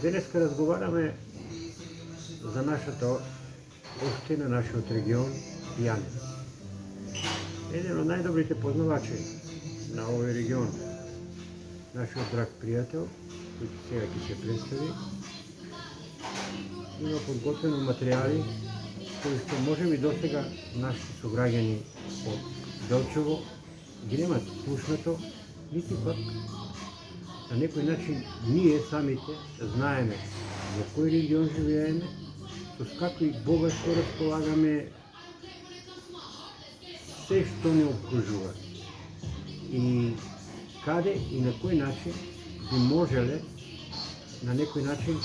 Денеска разговараме за нашата општина, нашиот регион Пијанец. Еден од најдобрите познавачи на овој регион, нашиот драг пријател, кој сега ќе се представи, има подготвено материјали кои што можеби досега нашите сограѓани од Делчево ги немат слушнато, нити пак на некој начин ние самите знаеме во кој регион живееме, со какви богатство располагаме, се што не обкружува и каде и на кој начин би можеле на некој начин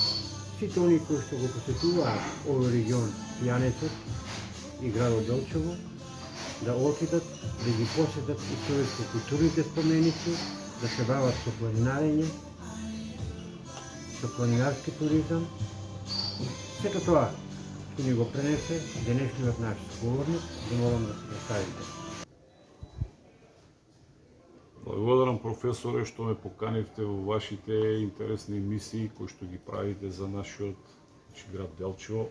сите они кои што го посетуваат овој регион Пијанецот и градот Делчево да отидат, да ги посетат историјско-културните споменици, да се бават со планинарење, со планинарски туризам. Сето тоа ќе ни го пренесе денешниот наш говорник, да молам да се представите. Благодарам, професоре, што ме поканивте во вашите интересни емисии кои што ги правите за нашиот град Делчево.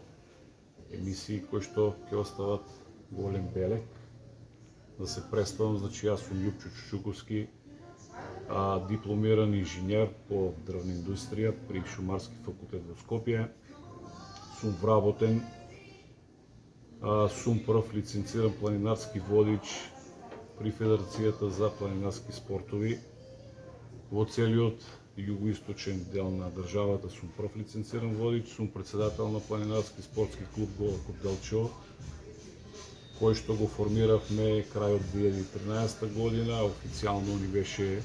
Емисии кои што ќе остават голем белег. Да се представам, јас сум Љупчо Чучуковски, дипломиран инженер по дрвна индустрија при Шумарски факултет во Скопје. Сум вработен, сум прв лиценциран планинарски водич при Федерацијата за планинарски спортови. Во целиот југоисточен дел на државата сум прв лиценциран водич, сум председател на планинарски спортски клуб Голокоп Делчево, кој што го формиравме крајот 2013 година, официјално ни беше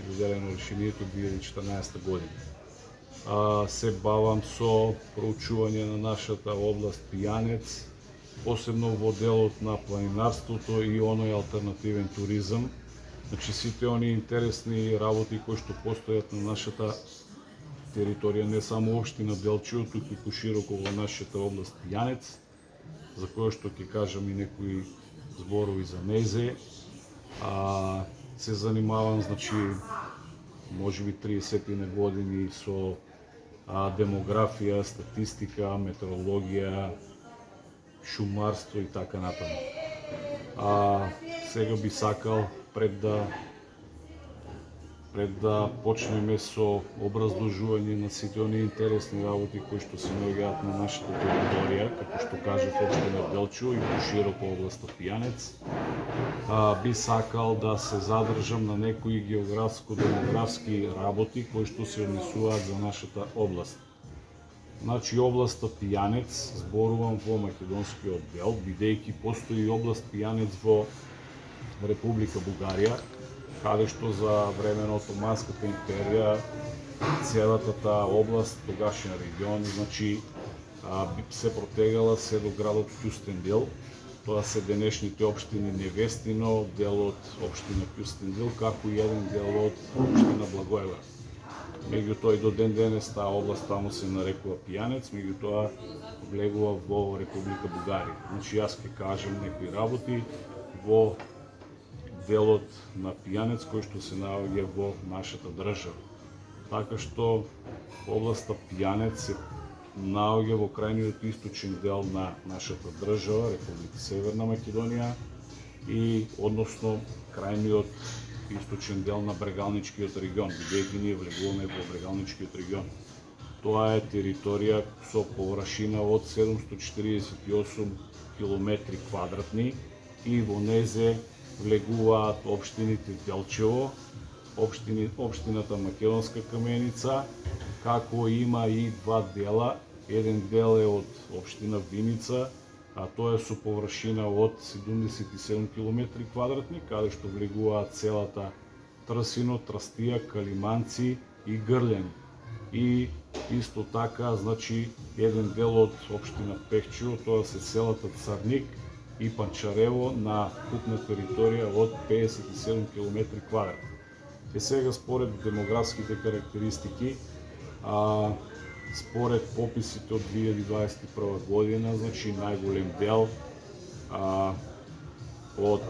доделено решението 2014 година. Се бавам со проучување на нашата област Пијанец, посебно во делот на планинарството и оној алтернативен туризам. Сите оние интересни работи кои што постојат на нашата територија, не само општина Делчево, туку и пошироко во нашата област Пијанец, за која што ќе кажам и некои зборови за нејзе. Се занимавам, можеби 30 години со демографија, статистика, метеорологија, шумарство и така натаму. Сега би сакал пред да почнеме со образложување на сите оние интересни работи кои што се наоѓаат на нашата територија, како што кажав, општина Делчево и пошироко областа Пијанец, би сакал да се задржам на некои географско-демографски работи кои што се однесуваат за нашата област. Областа Пијанец, зборувам во македонскиот дел, бидејќи постои област Пијанец во Република Бугарија, каде што за време на Отоманската империја целата таа област, тогашен регион, се протегала се до градот Кюстендил. Тоа се денешните општини Невестино, дел од општина Кюстендил, како и еден дел од општина Благоевград. Меѓутоа и до ден денес таа област таму се нарекува Пијанец, меѓутоа влегува во Република Бугарија. Јас ќе кажам некои работи во делот на Пијанец кој што се наоѓа во нашата држава. Така што областа Пијанец се наоѓа во крајниот источен дел на нашата држава, Република Северна Македонија, и односно крајниот источен дел на Брегалничкиот регион, бидејќи ние влегуваме во Брегалничкиот регион. Тоа е територија со површина од 748 километри квадратни и во незе влегуваат општините Делчево, општината Македонска Каменица, како има и два дела. Еден дел е од општина Виница, а тоа е со површина од 77 километри квадратни, каде што влегуваат целата Трсино, Трстија, Калиманци и Грлјани. И исто така, еден дел од општина Пехчево, тоа се селата Царник и Панчарево на купна територија од 57 километри квадратни. Сега според демографските карактеристики, според пописите од 2021 година, најголем дел од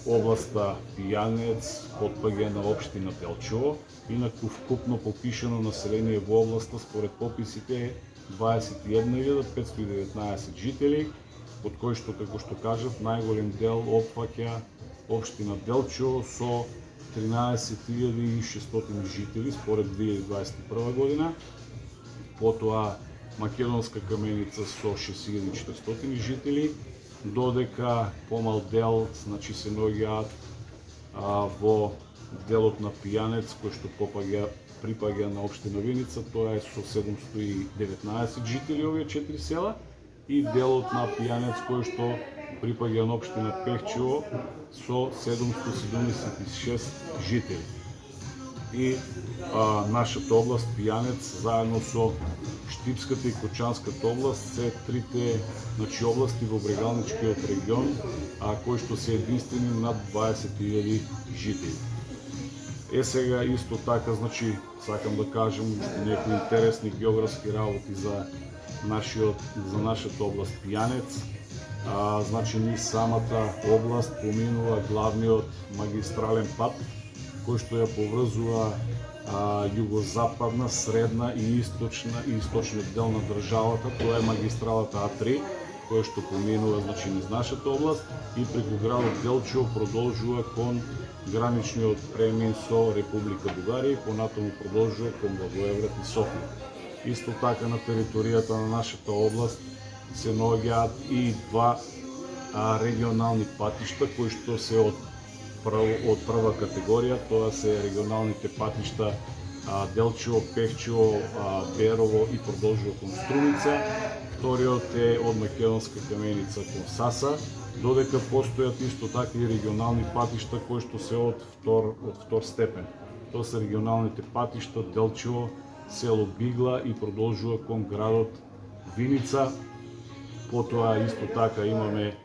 областа Пијанец, потпаѓа на општина Делчево. Инаку вкупно попишано население во областа според пописите е 21.519 жители, од кои што, како што кажав, најголем дел опфаќа општина Делчево со 13.600 жители според 2021 година. Потоа Македонска Каменица со 6.400 жители, додека помал дел, значи се наоѓаат во делот на Пијанец, кој што припаѓа на општина Виница, тоа е со 719 жители овие 4 села, и делот на Пијанец кој што припаѓа на општина Пехчево со 776 жители. И нашата област Пијанец заедно со Штипската и Кочанската област се трите, значи, области во Брегалничкиот регион, кои што се единствени над 20.000 жители. Сега исто така, значи, сакам да кажам некои интересни географски работи за нашата област Пијанец. Значи, низ самата област поминува главниот магистрален пат, кој што ја поврзува југозападна, средна и источниот дел на државата. Тоа е магистралата А3, која што поминува, значи, низ нашата област и преку градот Делчево продолжува кон граничниот премин со Република Бугарија и понатаму продолжува кон Благоевград и Софија. Исто така на територијата на нашата област се наоѓаат и два регионални патишта кои што се од прва категорија, тоа се регионалните патишта Делчево, Пехчево, Берово и продолжува кон Струмица. Вториот е од Македонска Каменица кон Саса, додека постојат исто така и регионални патишта кои што се од втор степен. Тоа се регионалните патишта Делчево, село Бигла и продолжува кон градот Виница. Потоа исто така имаме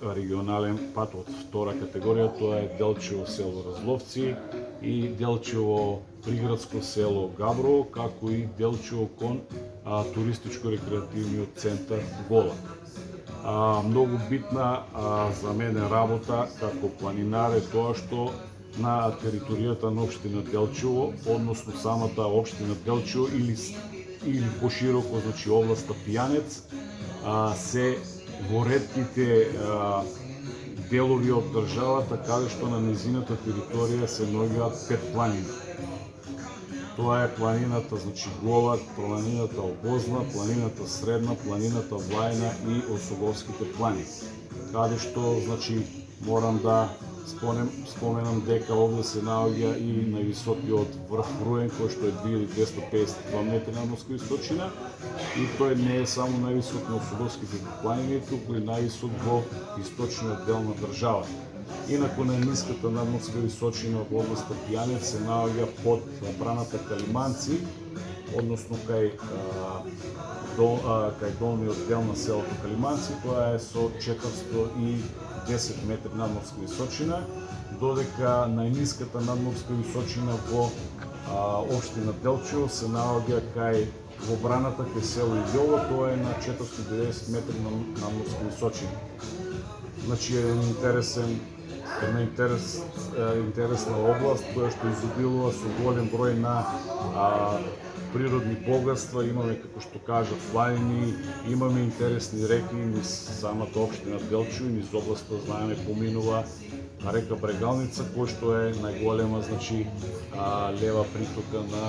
регионален пат од втора категорија, тоа е Делчево село Разловци и Делчево приградско село Габрово, како и Делчево кон туристичко-рекреативниот центар Голак. Многу битна за мене работа како планинар е тоа што на територијата на општина Делчево, односно самата општина Делчево или пошироко, значи, областа Пијанец, се во ретките делови од државата каде што на незината територија се наоѓаат 5 планини. Тоа е планината, значи, Голак, планината Обозна, планината Средна, планината Влајна и Осоговските планини. Каде што, значи, морам да споменам дека овде се наоѓа и највисокиот врв Руен, кој што е 2252 метри надморска височина, и тој не е само највисок на Осоговските планини, туку и највисок во источниот дел на државата. Инаку најниската надморска височина во областа Пијанец се наоѓа под браната Калиманци, односно кај долниот дел на селото Калиманци, тоа е со 410 метри надморска височина, додека најниската надморска височина во општина Делчево се наоѓа во браната кај село Илјово, тоа е на 490 метри надморска височина. Значи, една интересна област која што изобилува со голем број на природни богатства, имаме, како што кажат, планини, имаме интересни реки, низ самата општина Делчево и низ областа, знаеме, поминува река Брегалница, кој што е најголема, значи, лева притока на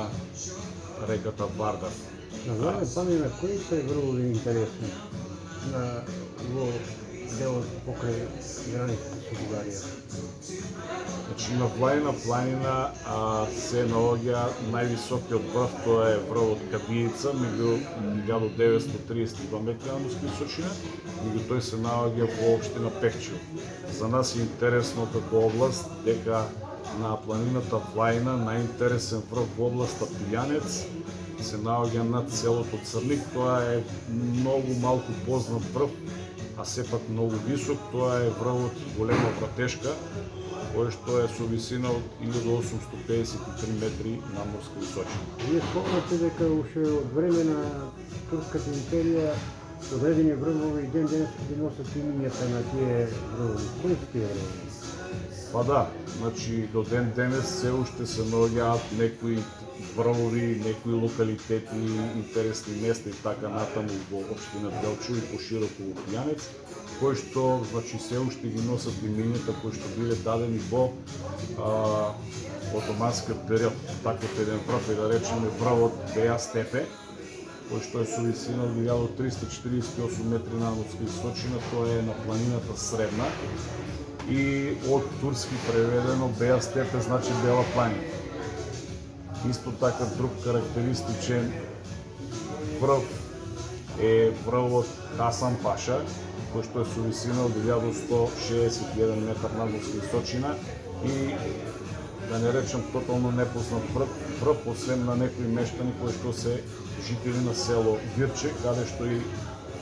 реката Вардар. На време планина, кои се врвови интересни во делот покрај границата со Бугарија? Значи, на Влајна планина се наоѓа највисокиот врв, тоа е врвот Кадијица, меѓу 1932 метри надморска височина, меѓу тој се наоѓа во општина Пехчево. За нас е интересно како област дека на планината Влајна најинтересен врв во областа Пијанец се наоѓа над селото Црник. Тоа е многу малку познат врв, а сепак многу висок. Тоа е врвот Голема Вратешка, кој што е со висина од 1853 метри надморска височина. Вие спомнате дека уште од време на Турската империја одредени врвови и ден денес ги носат имињата на тие врвови. Кои се тие врвови? Па да, значи до ден денес се уште се наоѓаат некои врвови, некои локалитети, интересни места и така натаму во општина Делчо и пошироко во Пијанец, кои што значи се уште ги носат имињата кои што биле дадени во отоманскиот период. Таков еден врв е да речеме врвот Беја Степе, кој што е со висина од 1348 метри надморска височина, тоа е на планината Средна и од турски преведено Беја Степе значи Бела планина. Исто така друг карактеристичен врв е врвот Хасан Паша, кој што е со висина од 1161 метар надморска височина и да не речем тотално непознат врв, освен на некои мештани кои што се жители на село Вирче, каде што и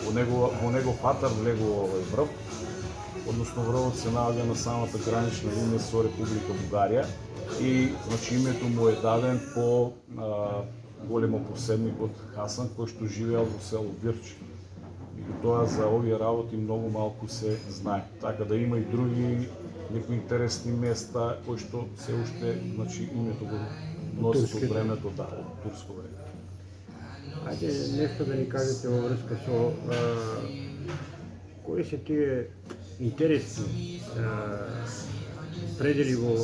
во негов атар влегува овој врв. Односно врвот се наоѓа на самата гранична линија со Република Бугарија и значи името му е даден по големопоседникот Хасан кој што живеел во село Вирче. Тоа за овие работи многу малку се знае. Така да има и други некои интересни места кои што се уште значи името го носи од времето од турско време. Ајде нешто да ни кажете во врска со кои се тие интересни предели во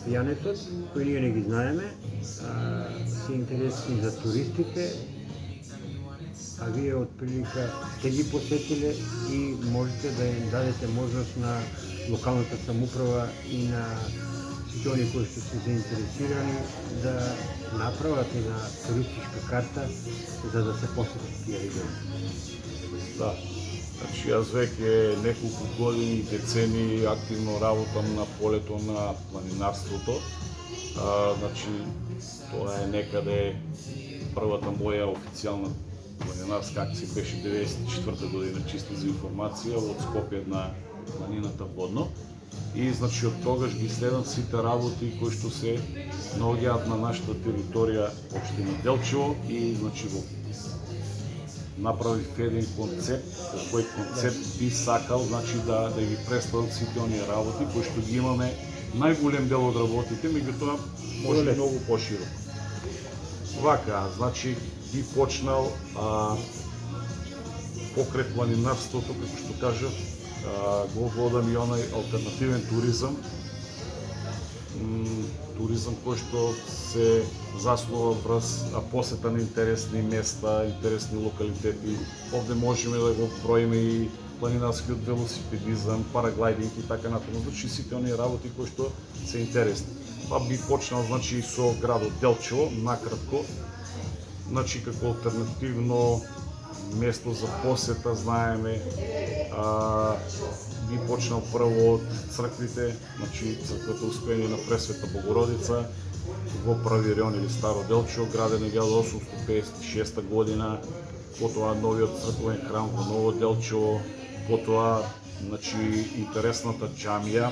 Пијанецот, кои ние не ги знаеме, се интересни за туристите, а вие од прилика сте ги посетиле и можете да им дадете можност на локалната самоуправа и на сите оние кои што се заинтересирани да направат една туристичка карта за да се посетат тие региони. Да. Значи јас веќе неколку години, децени активно работам на полето на планинарството. Значи тоа е некаде првата моја официјална планинарска акција беше 94 година, чисто за информација, од Скопје на планината Водно. И значи од тогаш ги следам сите работи кои што се наоѓаат на нашата територија општина Делчево и значи во направив еден концепт, кој концепт би сакал значи да ги представам сите оние работи кои што ги имаме најголем дел од работите, меѓутоа може и многу пошироко. Вака, значи би почнал покрај планинарството, како што кажав, го водам и онај алтернативен туризам. Туризам кој што се заснува врз посета на интересни места, интересни локалитети. Овде можеме да го броиме и планинарскиот велосипедизам, параглайдинг и така натаму. Значи сите оние работи кои што се интересни. Па би почнал значи со градот Делчево, накратко. Значи како алтернативно место за посета, знаеме, би почнал прво од црквите, значи црквата Успение на Пресвета Богородица во Правирион или Старо Делчево, граден 1856 година, потоа новиот црковен храм во Ново Делчево, потоа значи интересната џамија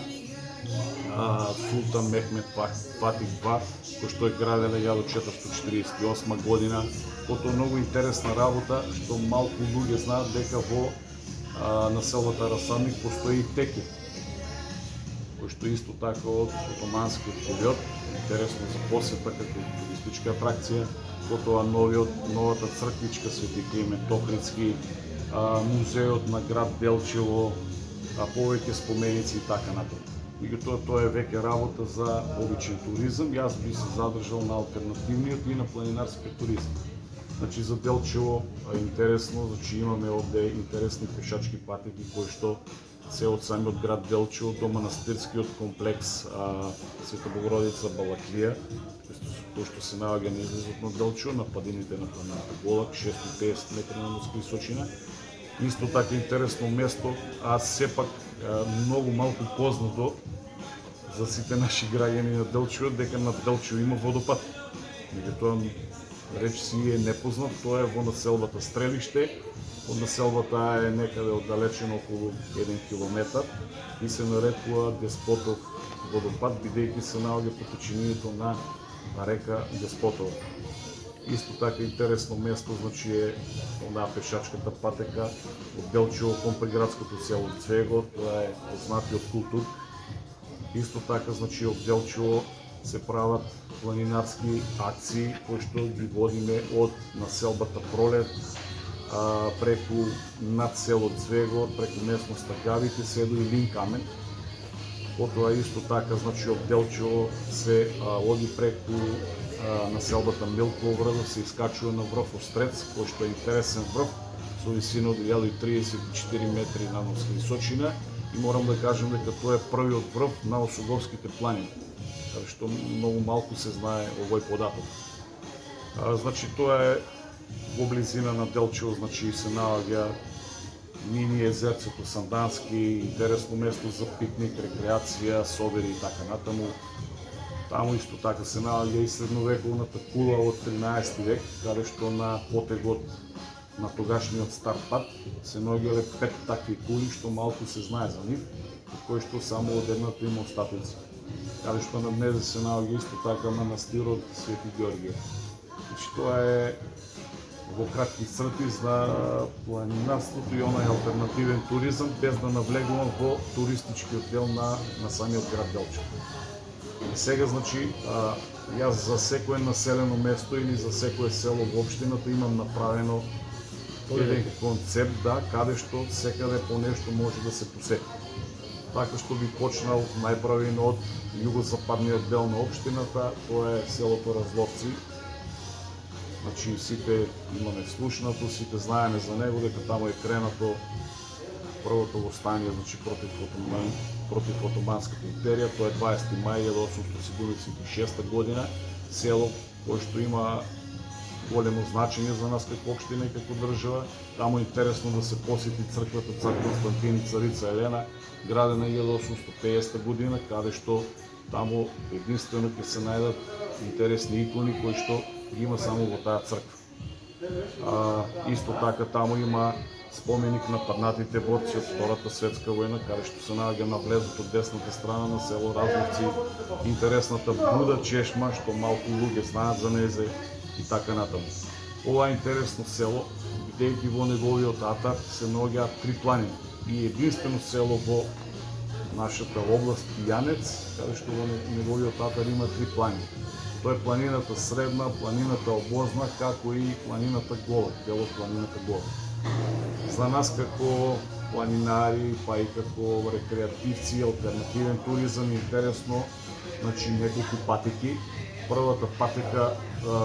Султан Мехмед Фатих II, кој што е градена 1448 година. Потоа многу интересна работа, што малку луѓе знаат дека во населбата Расадник постои и Теке, кој што исто така од отоманскиот период, интересно за посета како туристичка атракција. Потоа новата црквичка Свети Климент Охридски, музеот на град Делчево, повеќе споменици и така натаму. Меѓутоа тоа е веќе работа за обичен туризам. Јас би се задржал на алтернативниот и на планинарскиот туризам. Значи за Делчево е интересно, значи имаме овде интересни пешачки патеки кои што се од самиот град Делчево до манастирскиот комплекс Света Богородица Балаклија, кој што се наоѓа на излезот на Делчево, на падините на планината Голак, 650 метри надморска височина. Исто така интересно место, а сепак многу малку познато за сите наши граѓани на Делчево, дека на Делчево има водопад. Меѓутоа речиси е непознат, тоа е во населбата Стрелиште. Од населбата е некаде оддалечено околу 1 километар и се нарекува Деспотов водопад, бидејќи се наоѓа по течението на река Деспотова. Исто така интересно место, значи е онаа пешачката патека од Делчево кон приградското село Цвего, тоа е познатиот култур. Исто така, значи од Делчево се прават планинарски акции кои што ги водиме од населбата Пролет, преку над село Цвего, преку местноста Гавите се до Илин Камен. Потоа исто така, значи од Делчево се оди преку населбата Милково врво, се искачува на врв Острец, кој што е интересен врв, со висина од 1034 метри надморска височина, и морам да кажем дека тоа е првиот врв на Осоговските планини, каде што многу малку се знае овој податок. Значи тоа е во близина на Делчево, значи се наоѓа мини езерцето Сандански, интересно место за пикник, рекреација, собери и така натаму. Таму исто така се наоѓа и средновековната кула од 13 век, каде што на потегот на тогашниот стар пат се наоѓале 5 такви кули, што малку се знае за нив, од кои што само од едната има остатоци. Каде што на днес се наоѓа исто така манастирот Свети Ѓорѓе. Значи тоа е во кратки црти за планинарството и онај алтернативен туризам, без да навлегувам во туристичкиот дел на самиот град Делчево. И сега, значи, јас за секое населено место или за секое село во општината имам направено еден концепт, да, каде што секаде по нешто може да се посети. Така што би почнал најправилно од југозападниот дел на општината, тоа е селото Разловци. Значи, сите имаме слушнато, сите знаеме за него, дека таму е кренато првото востание, значи против Отоманската империја, тоа е 20 мај 1876 година, село кое што има големо значење за нас како општина и како држава. Таму е интересно да се посети црквата Цар Константин и Царица Елена, градена 1850 година, каде што таму единствено ќе се најдат интересни икони кои што ги има само во таа црква. Исто така таму има споменик на паднатите борци од Втората светска војна, каде што се наоѓа на влезот од десната страна на село Разловци, интересната Буда чешма, што малку луѓе знаат за незе и така натаму. Ова интересно село, бидејќи во неговиот атар се наоѓаат 3 планини и единствено село во нашата област Пијанец, каде што во неговиот атар има 3 планини. Тоа е планината Средна, планината Обозна, како и планината Гола, дел од планината Гола. За нас како планинари, па и како рекреативци, алтернативен туризам е интересно, значи неколку патеки. Првата патека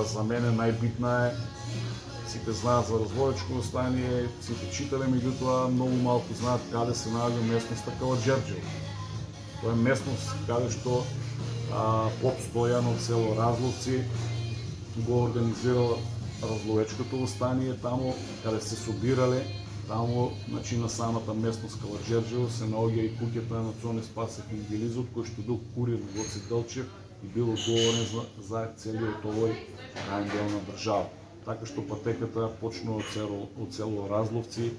за мене најбитна е, сите знаат за Развоечко остание, сите читале, меѓутоа многу малку знаат каде се наоѓа местноста Калаџерџево. Тоа е местност каде што поп Стојан од село Разловци го организирал Разловечкото востание, таму каде се собирале, таму, значи на самата местност Калаџерџево се наоѓа и куќата на Цоне Спасев и Гилизот, кој што бил курир во Гоце Делчев и бил одговорен за целиот овој крајен дел на држава. Така што патеката почнува од село Разловци,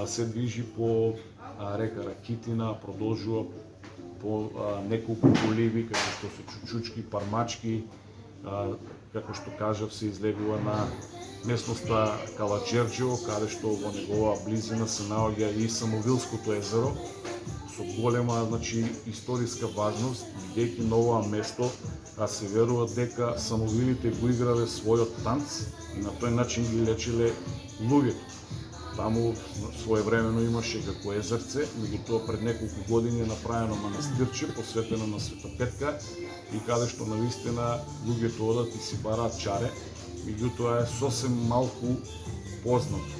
се движи по река Ракитина, продолжува по неколку поливи, како што се Чучучки, Пармачки, како што кажав, се излегува на местноста Калаџерџево, каде што во негова близина се наоѓа и Самовилското езеро, со голема, значи, историска важност, бидејќи на ова место се верува дека самовилите го играле својот танц и на тој начин ги лечеле луѓето. Таму своевремено имаше како езерце, меѓутоа пред неколку години е направено манастирче посветено на Света Петка и каде што навистина луѓето одат и си бараат чаре, меѓутоа е сосем малку познато.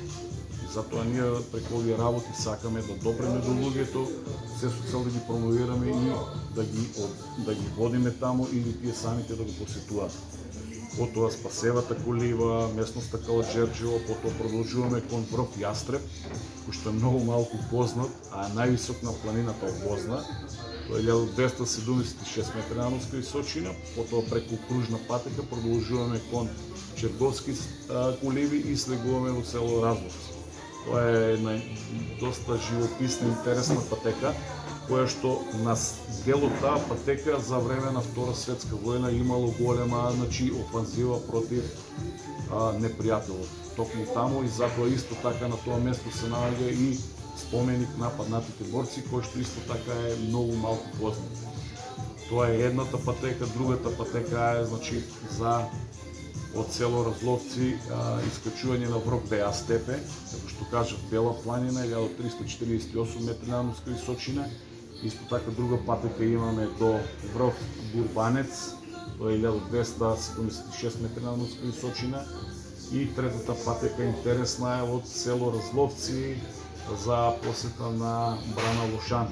И затоа ние преку овие работи сакаме да допреме до луѓето, се со цел да ги промовираме и да ги водиме таму или тие самите да го посетуваат. Потоа Спасевата колива, местноста Калаџерџево, потоа продолжуваме кон врв Јастреб, кој што е многу малку познат, а е највисок на планината Обозна. Тоа е 1276 метри надморска височина, потоа преку кружна патека продолжуваме кон Черговски коливи и слегуваме во село Разловци. Тоа е една доста живописна, интересна патека, кое што на дел од таа патека за време на Втора светска војна имало голема, офанзива против непријателот. Токму таму и затоа исто така на тоа место се наоѓа и споменик на паднатите борци, кој што исто така е многу малку познат. Тоа е едната патека, другата патека е за од село Разловци искачување на врв Беа степе, како што кажав Бела планина 1348 метри надморска височина. Исто така друга патека имаме до врв Бурбанец, тоа е 1276 метри надморска височина. И третата патека интересна е од село Разловци за посета на Брана Лошан.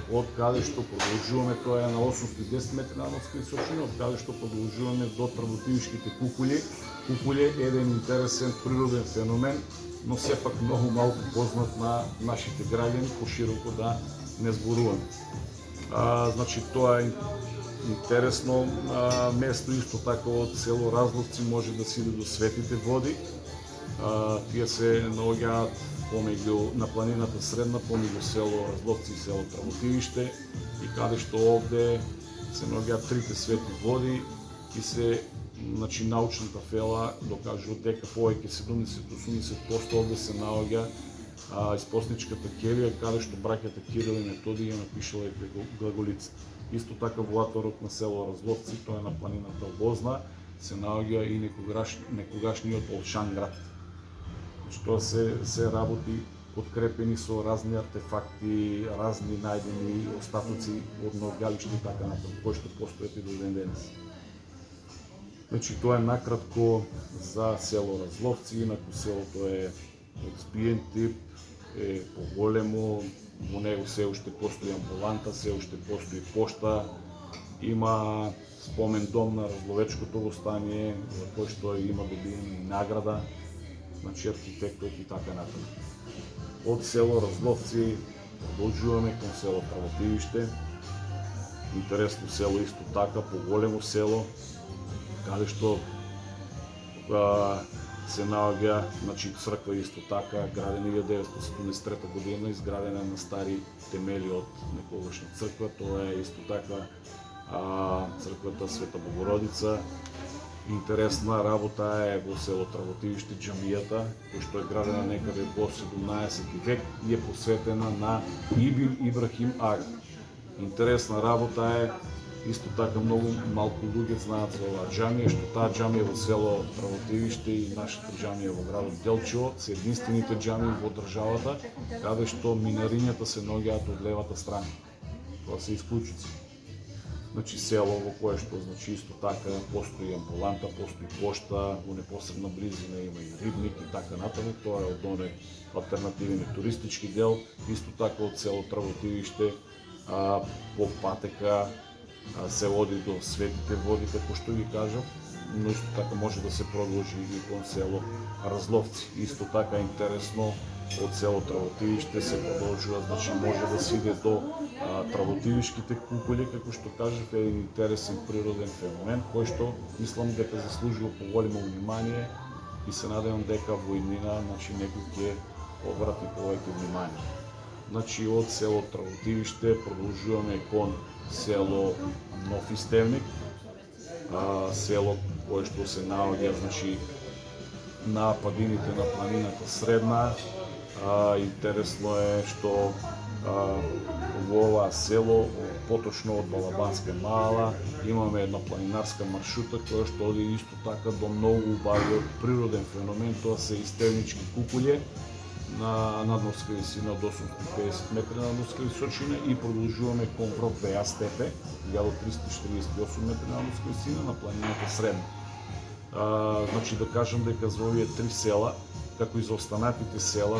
Од каде што продолжуваме, тоа е на 810 метри надморска височина, од каде што продолжуваме до Тработивишките кукули. Кукуле е еден интересен природен феномен, но сепак многу малку познат на нашите граѓани, пошироко да не зборуваме. Тоа е интересно место, исто така од село Разловци може да се иде до Светите води. Тие се наоѓаат на планината Средна, помеѓу село Разловци и село Тработивиште, и каде што овде се наоѓаат трите свети води и се научната фела докажува дека повеќе 70-80% овде се наоѓа испосничката келија, каде што браќата Кирил и Методи ја напишала и глаголицата. Исто така во аторот на село Разловци, тоа е на планината Обозна, се наоѓа и некогашниот Олшан град. Тоа се работи подкрепени со разни артефакти, разни најдени остатоци од наоѓалишта и така натаму, кои што постојат и до ден денес. Тоа е накратко за село Разловци, инаку селото е од збиен тип, е поголемо, во него се уште постои амбуланта, се уште постои пошта, има спомен дом на Разловечкото востание, за кој што има добиена и награда, архитектот и така натаму. Од село Разловци продолжуваме кон село Тработивиште. Интересно село исто така, поголемо село, каде што се наоѓа црква исто така, градена 1973 година, изградена на стари темели од некогашна црква. Тоа е исто така црквата Света Богородица. Интересна работа е во село Тработивиште џамијата, која што е градена некаде во 17 век и е посветена на Ибн Ибрахим Ага. Интересна работа е, исто така многу малку луѓе знаат за оваа џамија, што таа џамија во село Тработивиште и нашата џамија во градот Делчево се единствените џамии во државата каде што минарињата се наоѓаат од левата страна. Тоа се исклучици. Село во кое што исто така постои амбуланта, постои пошта, во непосредна близина има и рибник и така натаму. Тоа е од оној алтернативен туристички дел. Исто така од село Тработивиште по патека се води до Светите води, како што ви кажав, но исто така може да се продолжи и кон село Разловци. Исто така интересно, од село Тработивиште се продолжува, може да се иде до Тработивишките кукули, како што кажав, е интересен природен феномен, кој што мислам дека заслужува поголемо внимание и се надевам дека во иднина некој ќе обрати повеќе внимание. Од село Тработивиште продолжуваме кон село Нов Истевник, село кое што се наоѓа на падините на планината Средна. Интересно е што во ова село, поточно од Балабанска мала, имаме една планинарска маршрута која што оди исто така до многу убавиот природен феномен, тоа се истевнички кукуље на надморска висина од 850 метри надморска височина и продолжуваме кон врв Беа степе, 1348 метри надморска висина на планината Средна. Да кажам дека за овие три села, како и за останатите села,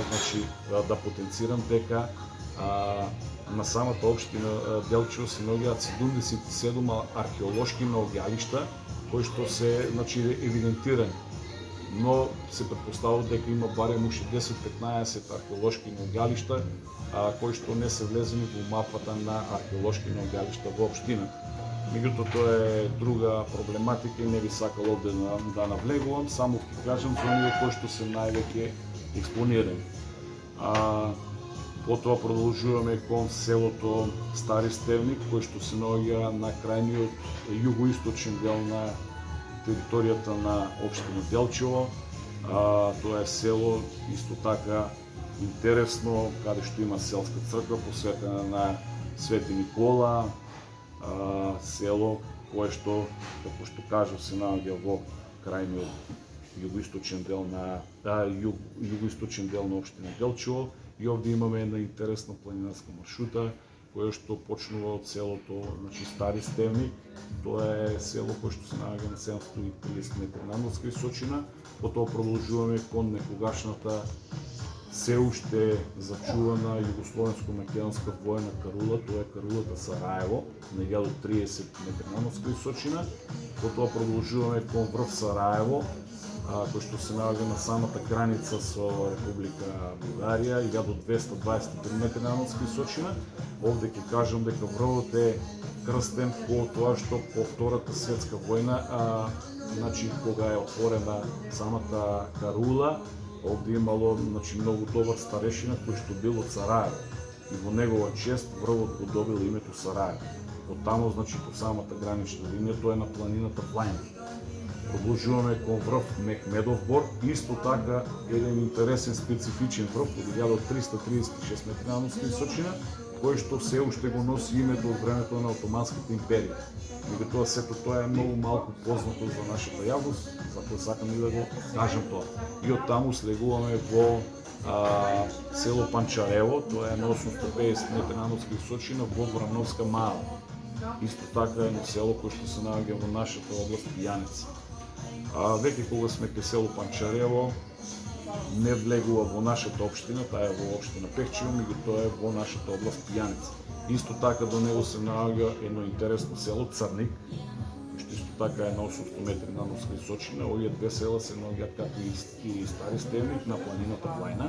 да потенцирам дека на самата општина Делчево се наоѓаат 77 археолошки наоѓалишта кои што се евидентирани, но се претпоставува дека има барем уште 10-15 археолошки наоѓалишта кои што не се влезени во мапата на археолошки наоѓалишта во општината. Меѓутоа тоа е друга проблематика и не би сакал овде да навлегувам, само ќе кажам за оние кои што се највеќе експонирани. Потоа продолжуваме кон селото Стари Стевник, кој што се наоѓа на крајниот југоисточен дел на територијата на општина Делчево. Тоа е село исто така интересно, каде што има селска црква посветена на Свети Никола, село кое што, како што кажав, се наоѓа во крајниот југоисточен дел на југоисточен дел на општина Делчево. И овде имаме една интересна планинарска маршрута, која што почнува од селото, значи Стари Стевник. Тоа е село кое што се наоѓа на 730 метри надморска височина. Потоа продолжуваме кон некогашната се уште зачувана југословенско-македонска воена карула, тоа е карулата Сараево, на 1030 метри надморска височина. Потоа продолжуваме кон врв Сараево, кој што се наоѓа на самата граница со Република Бугарија, 1223 метри надморска височина. Овде ќе кажам дека врвот е крстен по тоа што по Втората светска војна, значи кога е отворена самата карула, овде имало многу добар старешина кој што бил од Сараево. И во негова чест врвот го добил името Сараево. Од таму, значи, по самата гранична линија, тоа е на планината Плајна. Продолжуваме кон врв Мехмедов бор, исто така еден интересен специфичен врв од 1336 метри надморска височина, кој што се уште го носи името од времето на Отоманската империја. Меѓутоа сето тоа е многу малку познато за нашата јавност, затоа сакам и да го кажам тоа. И од таму слегуваме во село Панчарево, тоа е на 850 метри надморска височина во Врановска мала. Исто така е едно село кое што се наоѓа во нашата област Пијанец. Веќе кога сме кај село Панчарево, не влегува во нашата општина, таа е во општина Пехчево, меѓутоа е во нашата област Пијанец. Исто така до него се наоѓа едно интересно село Црник, што исто така е на 800 метри надморска височина. Овие две села се наоѓаат како и Стари Стевник на планината Плајна,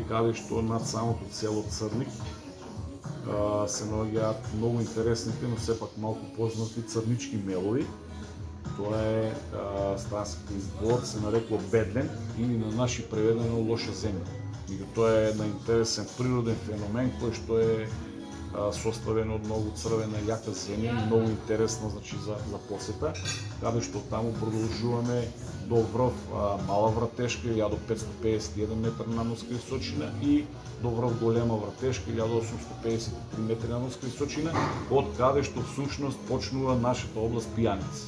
каде што над самото село Црник се наоѓаат многу интересните, но сепак малку познати црнички мелови. Тоа е странски збор, се нарекува Бедлен или на наши преведено лоша земја. Тоа е една интересен природен феномен кој што е составен од многу црвена јака земја и многу интересна, значи, за посета, каде што таму продолжуваме до врв Мала Вратешка, 1551 метри надморска височина, и до врв Голема Вратешка, 1853 метри надморска височина, од каде што всушност почнува нашата област Пијанец.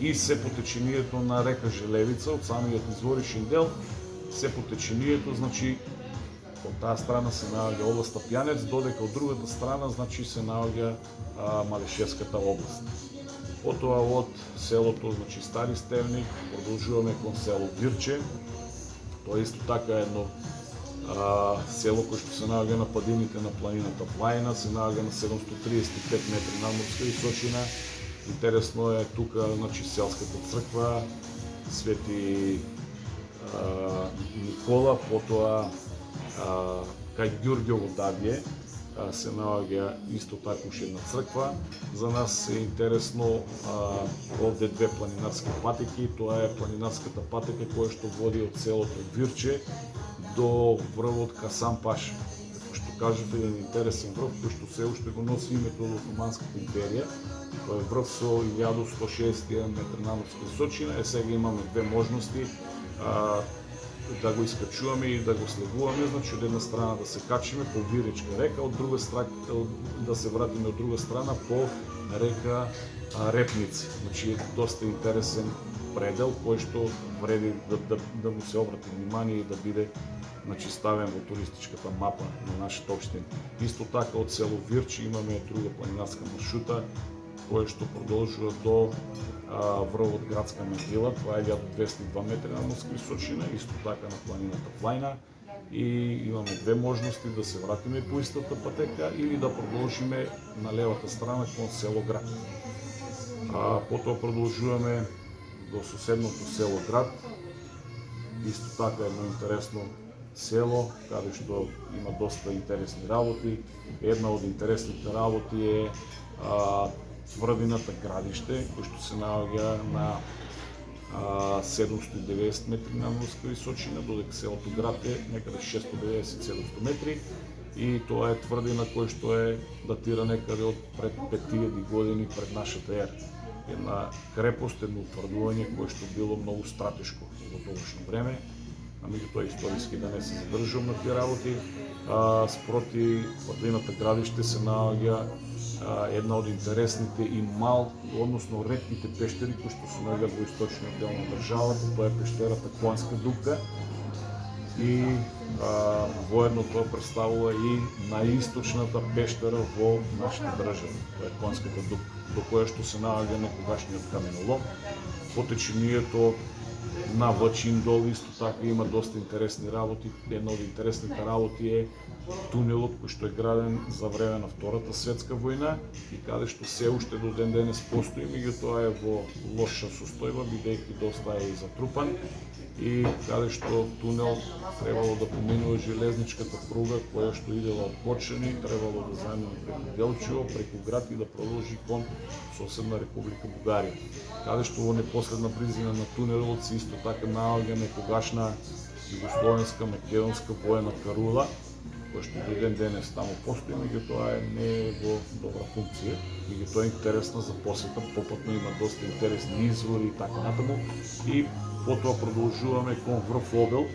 И се по течението на река Желевица, од самиот изворишен дел, се по течението, значи, од таа страна се наоѓа областа Пијанец, додека од другата страна, значи, се наоѓа Малешевската област. Потоа од селото, значи, Стари Стевник, продолжуваме кон село Вирче. Тоа исто така е едно село кој што се наоѓа на падините на планината Плајна, се наоѓа на 735 метри надморска височина. Интересно е тука, значи, селската црква Свети Никола, потоа кај Ѓурѓево Дабје се наоѓа исто така уште една црква. За нас е интересно овде две планинарски патеки. Тоа е планинарската патека која што води од селото Вирче до врвот Касан Паша. Како што кажете, еден интересен врв кој што се уште го носи името од Отоманската империја. Тоа е врв со 1161 метри надморска височина. Сега имаме две можности да го искачуваме и да го слегуваме, значи од една страна да се качиме по Виречка река, од друга страна да се вратиме од друга страна по река Репници. Значи доста интересен предел кој што вреди да му се обрати внимание и да биде, значи, ставен во туристичката мапа на нашата општина. Исто така од село Вирче имаме друга планинарска маршрута која што продолжува до врвот Градска могила, тоа е 1202 метри надморска височина, исто така на планината Плајна, и имаме две можности да се вратиме по истата патека или да продолжиме на левата страна кон село Град. Потоа продолжуваме до соседното село Град, исто така едно интересно село, каде што има доста интересни работи. Една од интересните работи е тврдината Градиште, кој што се наоѓа на 790 метри надморска височина, додека селото Град е некаде 690-700 метри. и тоа е тврдина која што е датира некаде од пред 5000 години пред нашата ера. Една крепост, едно утврдување кое што било многу стратешко во тогашно време, а меѓутоа историски да не се задржувам на тие работи. Спроти тврдината градиште се наоѓа една од интересните и односно ретките пештери кои што се наоѓаат во источниот дел на државата, тоа е пештерата Конска дупка и воедно тоа представува и најисточната пештера во нашата држава, тоа е Конската дупка, до која што се наоѓа некогашниот каменолом. По течението на Вачиндол исто така има доста интересни работи. Една од интересните работи е тунелот кој што е граден за време на Втората светска војна и каде што се уште до ден денес постои, меѓутоа е во лоша состојба бидејќи доста е и затрупан и каде што тунел требало да поминува железничката пруга која што идела од Кочани, требало да замине преку Делчево, преку град и да продолжи кон соседна Република Бугарија. Каде што во непосредна близина на тунелот се исто така наоѓа некогашна југословенска македонска воена карула, која што до ден денес таму постои, меѓутоа не е во добра функција, меѓутоа е интересна за посета, попатно има доста интересни извори и така натаму. И потоа продолжуваме кон врв Обел.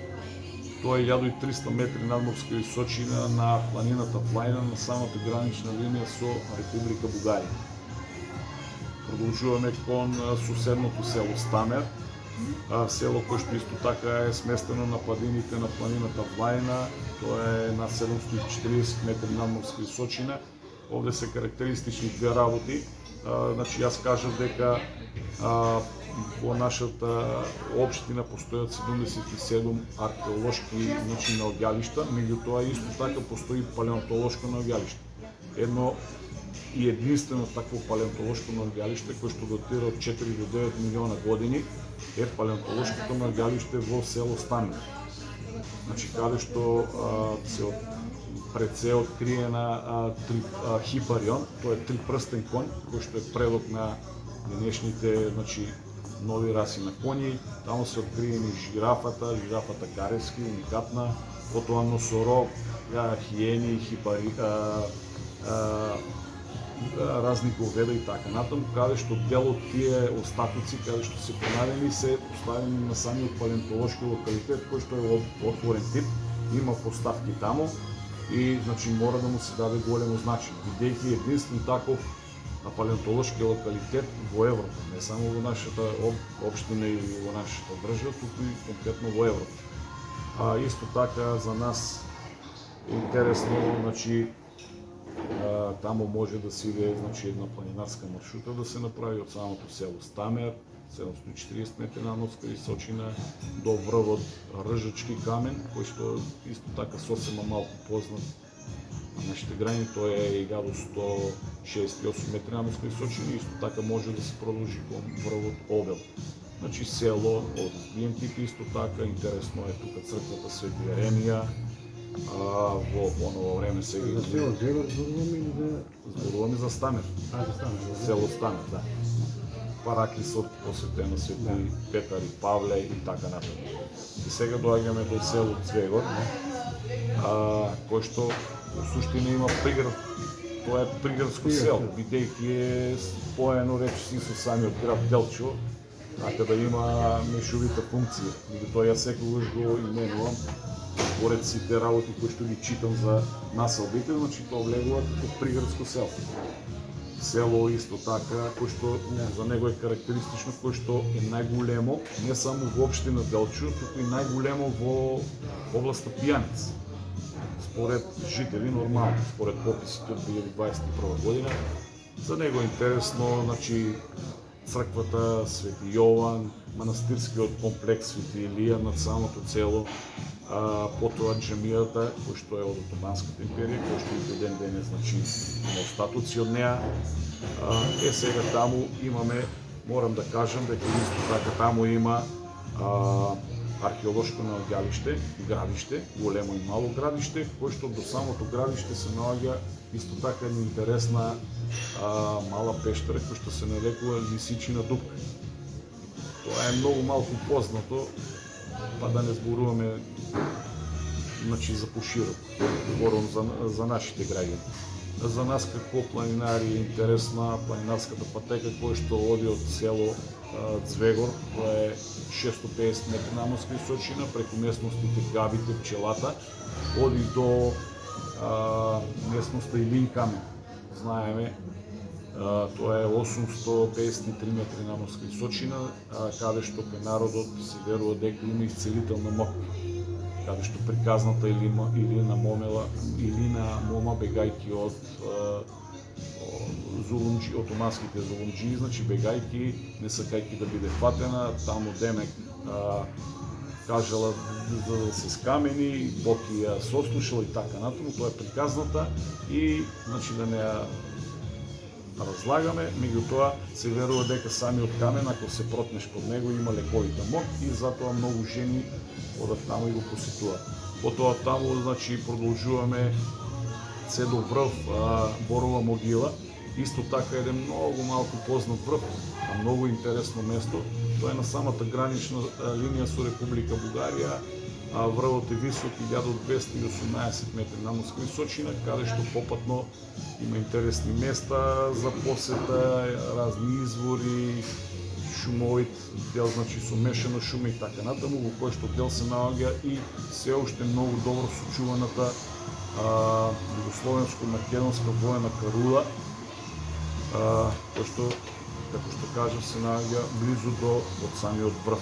Тоа е 1300 метри надморска височина на планината Плајна на самата гранична линија со Република Бугарија. Продолжуваме кон соседното село Стамер, село кое што исто така е сместено на падините на планината Влајна. Тоа е на 740 метри надморска височина. Овде се карактеристични две работи. Значи јас кажав дека во нашата општина постојат 77 археолошки наоѓалишта, меѓутоа исто така постои палеонтолошко наоѓалиште. Едно и единствено такво палеонтолошко наоѓалиште кое што датира од 4 до 9 милиона години е палеонтолошкото наоѓалиште во село Стамер. Значи каде што пред се откриена Хипарион, тоа е трипрстен конј кој што е предок на денешните нови раси на коњи. Таму се откриени жирафата Гаревски, уникатна, потоа носорог, хиени, разни говеда и така натаму, каде што дел од тие остатоци, каде што се пронајдени, се поставени на самиот палеонтолошки локалитет, кој што е отворен тип, има поставки таму и мора да му се даде големо значење, бидејќи единствен таков палеонтолошки локалитет во Европа, не само во нашата општина и во нашата држава, туку и конкретно во Европа. Исто така за нас е интересно, таму може да се иде една планинарска маршрута да се направи од самото село Стамер, 740 метри надморска височина до врвот Ржачки камен, кој што исто така сосема малку познат на нашите граѓани, тоа е и гадо 168 метри надморска височина и исто така може да се продолжи кон врвот Обел. Село од разбиен тип исто така, интересно е тука црквата Свети Еремија, во оново време сега За село Зевар зборуваме за Стамер. За Стамер. Село Стамер, да. Параклисот посветен на Свети Петар и Павле и така натаму. И сега доаѓаме до село Цвегор, кој што во суштина има приград, тоа е приградско село, бидејќи е споено речиси со самиот град Делчево, така да има мешовита функција. Меѓутоа јас секогаш го именувам според сите работи кои што ги читам за населбите, тоа влегува како приградско село. Село исто така, кој што за него е карактеристично, кој што е најголемо не само во општина Делчево, туку и најголемо во областа Пијанец. Според жители, нормално, според пописите од 2021 година. За него е интересно, црквата Свети Јован, манастирскиот комплекс Свети Илија над самото село, потоа џамијата, кој што е од Отоманската империја, кој што и до ден денес има остатоци од неа. Сега таму имаме, морам да кажам дека исто така таму има археолошко наоѓалиште, градиште, големо и мало градиште, кој што до самото градиште се наоѓа исто така една интересна мала пештера кој што се нарекува Лисичина дупка. Тоа е многу малку познато, па да не зборуваме значи за пошироко. Говорам за нашите граѓани. За нас како планинари е интересна планинарската патека која што оди од село Цвегор, тоа е 650 метри надморска височина, преку местностите Габите, Пчелата, оди до местноста Илин Камен. Знаеме, тоа е 853 метри надморска височина, каде што кај народот се верува дека има исцелителна моќ, каде што приказната Илина Мома бегајќи од отоманските зулумџии, значи бегајќи, не сакајќи да биде фатена, таму демек кажала за да се скамени, Бог ја сослушал и така натаму, тоа е приказната и значи да не ја разлагаме, меѓутоа се верува дека самиот камен, ако се протнеш под него, има лековита моќ и затоа многу жени одат таму и го посетуваат. Потоа таму значи продолжуваме се до врв Борова могила, исто така еден многу малку познат врв, а многу интересно место. Тоа е на самата гранична линија со Република Бугарија. Врвот е висок 1218 метри надморска височина, каде што попатно има интересни места за посета, разни извори, шумовит дел, значи со мешано шума и така натаму, во кој што дел се наоѓа и се уште многу добро сочуваната југословенско-македонска воена карула, кој што, како што кажав, се наоѓа близу до од самиот врв.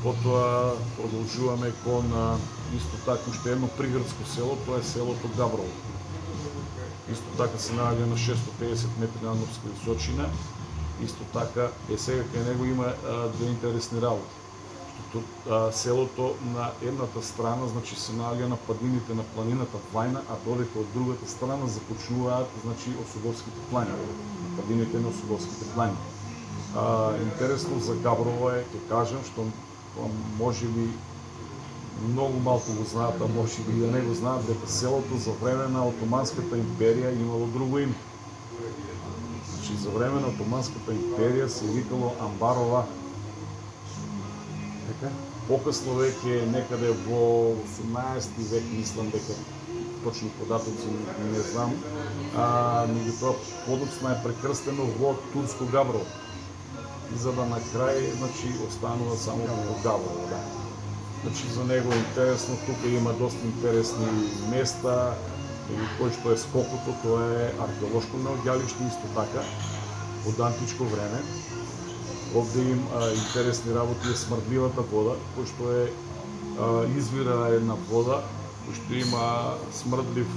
Потоа продолжуваме кон исто така уште едно приградско село, тоа е селото Габрово. Исто така се наоѓа на 650 метри надморска височина. Исто така сега кај него има две интересни работи. Селото на едната страна значи се наоѓа на падините на планината Вајна, а додека од другата страна започнуваат значи Осоговските планини, падините на Осоговските планини. Интересно за Габрово е, ќе кажам, што може би многу малку го знаат, а може би и да не го знаат, дека селото за време на Отоманската империја имало друго име. Значи за време на Отоманската империја се викало Амбарова. Така? Покасно веќе некаде во 18 век, мислам дека точни податоци не знам, меѓутоа подоцна е прекрстено во Турско Габрово. И за да на крај, значи, останува само во Габрово, да. Значи, за него е интересно, тука има доста интересни места, кој што е скокото, тоа е археолошко наоѓалиште, исто така, од античко време. Овде има интересни работи е смрдливата вода, кој што е извира една вода, кој што има смрдлив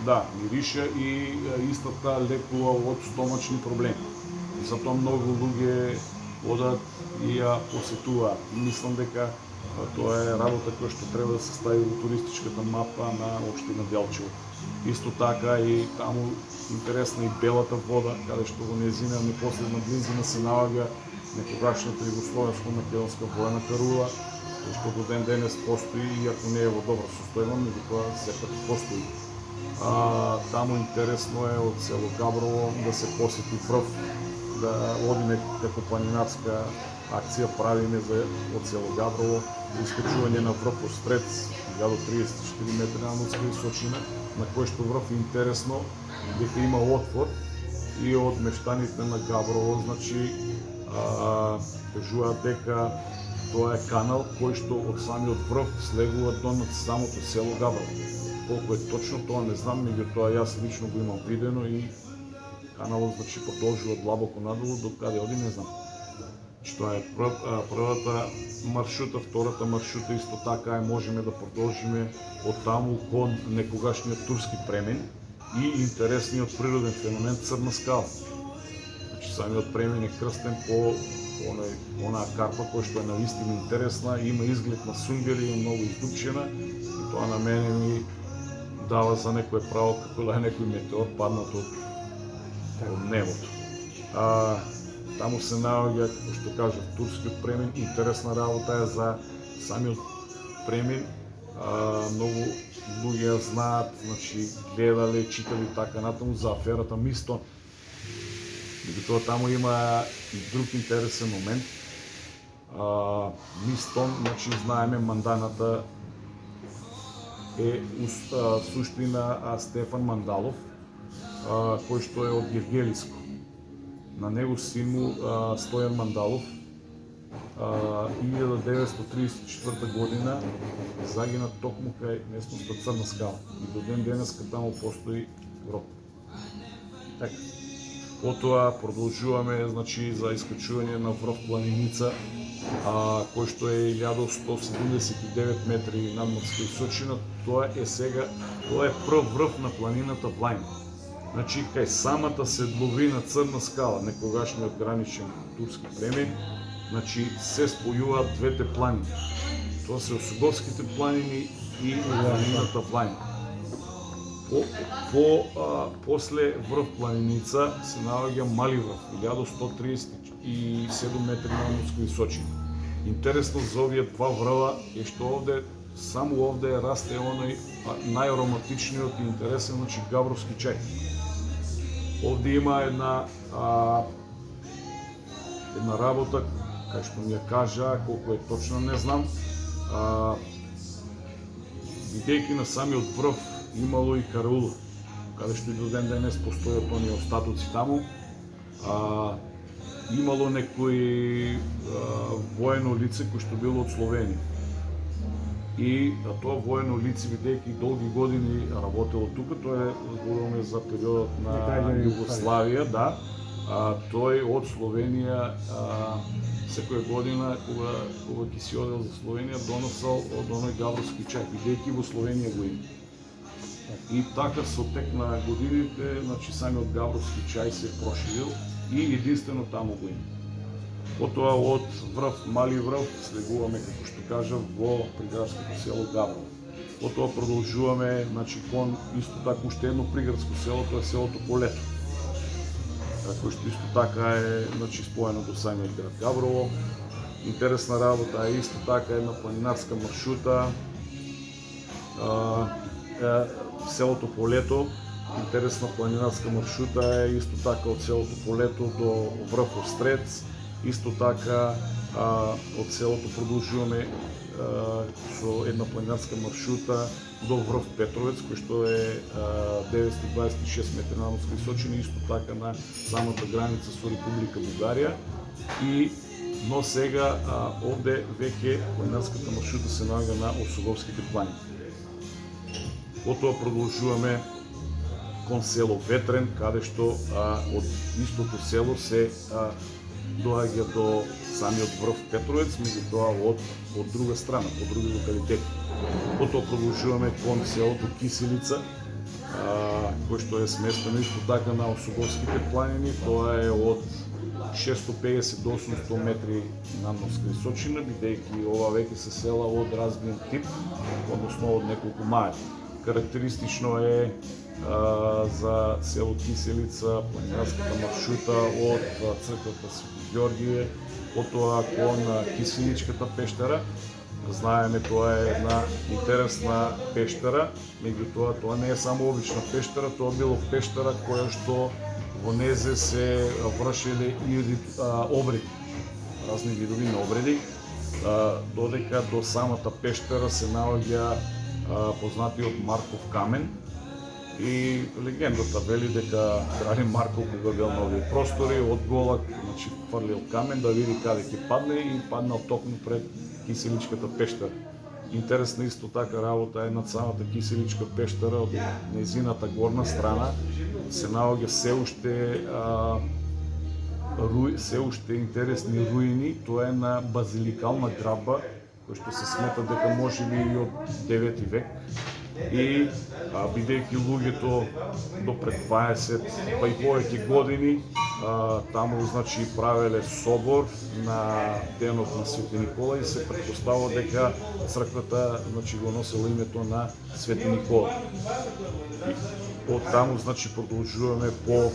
да, мирише и истата лекува од стомачни проблеми. Затоа многу луѓе одат и ја посетуваат. Мислам дека тоа е работа која што треба да се стави во туристичката мапа на општина Делчево. Исто така и таму интересна и белата вода, каде што во нејзина непосредна близина се наоѓа некогашната југословенско-македонска воена карула, која што до ден денес постои, иако не е во добро состојба, меѓутоа сепак постои. Таму интересно е од село Габрово да се посети врв, да одиме како планинарска акција правиме од село Габрово, искачување на врв Острец, 1034 метри надморска височина, на кој што врв е интересно дека има отвор и од мештаните на Габрово, значи кажуваат дека тоа е канал кој што од самиот врв слегува до над самото село Габрово. Колку е точно тоа не знам, меѓутоа јас лично го имам видено и каналот значи продолжува длабоко надолу, до каде оди не знам. Што е првата маршрута, втората маршрута исто така е можеме да продолжиме од таму кон некогашниот турски премен и интересниот природен феномен Црна скала. Значи самиот премен е крстен по онаа карпа која што е навистина интересна, има изглед на сунгери, е многу издупчена и тоа на мене ми дава за некое право како да е некој метеор паднат од небото. Таму се наоѓа, како што кажав, турскиот премен, интересна работа е за самиот премен. Многу луѓе ја знаат, значи гледале, читали така натаму за аферата Мистон. Меѓутоа таму има и друг интересен момент. Мистон, значи знаеме манданата е суштина Стефан Мандалов, кој што е од Гевгелиско. На него син му Стојан Мандалов 1934 година загина токму кај местноста Црна скала и до ден денеска таму постои гроб. Така. Потоа продолжуваме, значи, за искачување на врв Планиница, кој што е 1179 метри надморска височина. Тоа е прв врв на планината Влајн. Значи, кај самата седловина Црна скала, некогашниот граничен турски племен, значи се спојуваат двете планини. Тоа се Осоговските планини и планината Влајн. После врв Планиница се наоѓа Мали врв, 1137 метри надморска височина. Интересно за овие два врва е што само овде расте оној најароматичниот и интересен, значи, гавровски чај. Овде има една работа, кај што ми ја кажа, колку е точна не знам. Бидејќи на самиот врв имало и караул, каде што и до ден денес постојат оние остатоци таму. Имало некој воено лице кој што било од Словенија. И тоа воено лице, бидејќи долги години работело тука, тоа зборуваме за периодот на Југославија, да. Тој од Словенија секоја година, кога ќе си одел за Словенија, доносел од оној гавровски чај, бидејќи во Словенија го има. И така со тек на годините, значи, самиот гавровски чај се проширил и единствено таму го има. Потоа од врв Мали врв слегуваме, како што кажав, во приградското село Гаврово. Потоа продолжуваме, значи, кон исто така уште едно приградско село, тоа е селото Полето, кој што исто така е, значи, споено до самиот град Гаврово. Интересна работа е исто така една планинарска маршрута. Селото Полето, интересна планинарска маршрута е исто така од селото Полето до врв Острец. Исто така од селото продолжуваме со една планинарска маршрута до врв Петровец, кој што е 926 метри надморска височина, исто така на самата граница со Република Бугарија. Но сега овде веќе планинарската маршрута се наоѓа на Осоговските планини. Потоа продолжуваме кон село Ветрен, каде што од истото село се доаѓа до самиот врв Петровец, меѓутоа од друга страна, од други локалитети. Потоа продолжуваме кон селото Киселица, кој што е сместено исто така на Осоговските планини. Тоа е од 650 до 800 метри надморска височина, бидејќи ова веќе се села од разбиен тип, односно од неколку маја. Карактеристично е за село Киселица планинарската маршрута од црквата Свети Ѓорѓие, потоа кон Киселичката пештера. Знаеме, тоа е една интересна пештера, меѓутоа тоа не е само обична пештера, тоа било пештера која што во незе се вршеле и обреди, разни видови на обреди, додека до самата пештера се наоѓа познатиот Марков камен. И легендата вели дека крале Марко, кога бил на овие простори, од голак, значи, фрлил камен да види каде ќе падне и паднал токму пред Киселичката пештера. Интересна исто така работа е над самата Киселичка пештера, од нејзината горна страна се наоѓа се уште интересни руини. Тоа е на базиликална градба, кој што се смета дека можеби и од 9 век. И бидејќи луѓето до пред 20 па и повеќе години таму, значи, правеле собор на денот на Свети Никола и се претпоставува дека црквата, значи, го носела името на Свети Никола. И од таму, значи, продолжуваме по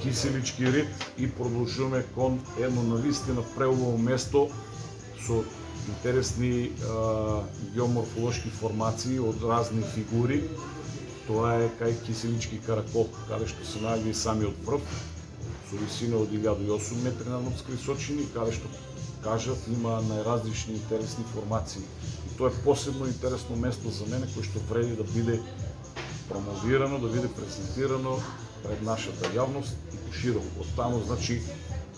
Киселички рид и продолжуваме кон едно навистина преубаво место со интересни геоморфолошки формации од разни фигури. Тоа е кај Киселички каракол, каде што се наоѓа и самиот врв, со висина од 1008 метри надморска височина, каде што, кажав, има најразлични интересни формации. И што е посебно интересно место за мене, кој што вреди да биде промовирано, да биде презентирано пред нашата јавност и пошироко. Од таму, значи,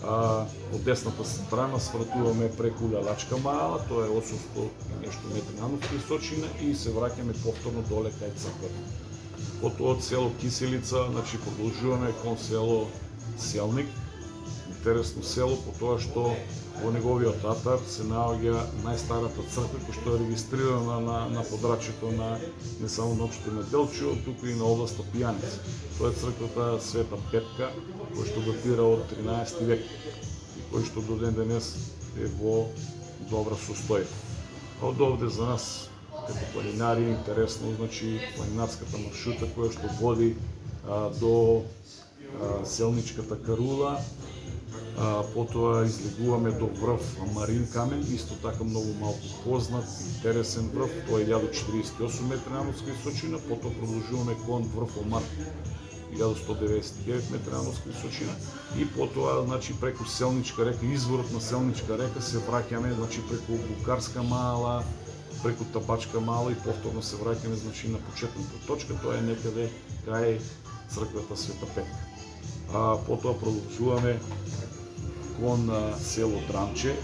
од десната страна свратуваме преку Лелачка мала, тоа е 800 и нешто метри надморска височина и се враќаме повторно доле кај црквата. Потоа од село Киселица, значи продолжуваме кон село Селник. Интересно село по тоа што во неговиот атар се наоѓа најстарата црква која што е регистрирана на подрачјето на не само на општина Делчо, туку и на областа Пијаница. Тоа е црквата Света Петка, која што датира од 13 век и кој што до ден денес е во добра состојба. Од овде за нас како планинари интересно, значи планинарската маршрута која што води до Селничката карула, потоа излегуваме до врв Марин Камен, исто така многу малку познат, интересен врв, тоа е 1048 метри надморска височина, потоа продолжуваме кон врв Омар, 1199 метри надморска височина и потоа, значи, преку Селничка река, изворот на Селничка река се враќаме, значи, преку Букарска мала, преку Табачка мала и повторно се враќаме, значи, на почетната точка, тоа е некаде кај црквата Света Петка. Потоа продолжуваме кон село Драмче,